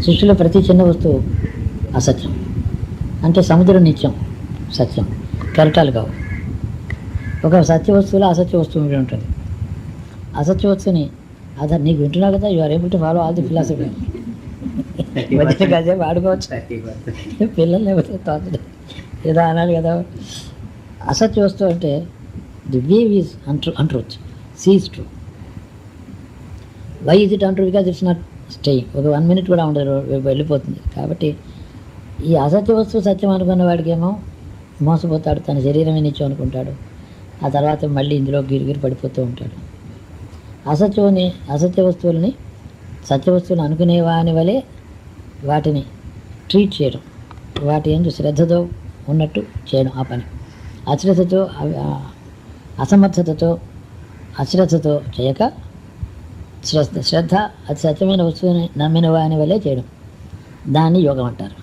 సృష్టిలో ప్రతి చిన్న వస్తువు అసత్యం. అంటే సముద్రం నిత్యం సత్యం, కెరటాలు కావు. ఒక సత్య వస్తువులో అసత్య వస్తువు మీద ఉంటుంది. అసత్య వస్తువుని అదే నీకు వింటున్నావు కదా, you are able to follow all the philosophy. కాసేపు ఆడుకోవచ్చు, పిల్లలు లేకపోతే తోచదు ఏదో అనాలి కదా. అసత్య వస్తువు అంటే the wave is untruth, sea is true. Why is it untrue? Because it's not staying. ఒక 1 minute కూడా ఉండదు, వెళ్ళిపోతుంది. కాబట్టి ఈ అసత్య వస్తువు సత్యం అనుకున్న వాడికేమో మోసపోతాడు, తన శరీరమే నిత్యం అనుకుంటాడు. ఆ తర్వాత మళ్ళీ ఇందులో గిరిగిరి పడిపోతూ ఉంటాడు. అసత్య వస్తువులని సత్య వస్తువులు అనుకునేవాని వలె వాటిని ట్రీట్ చేయడం, వాటి ఎందు శ్రద్ధతో ఉన్నట్టు చేయడం ఆ పని. అశ్రద్ధతో, అసమర్థతతో, అశ్రద్ధతో చేయక శ్రద్ధ అది సత్యమైన వస్తువుని నమ్మిన వాని వలె చేయడం, దాన్ని యోగం అంటారు.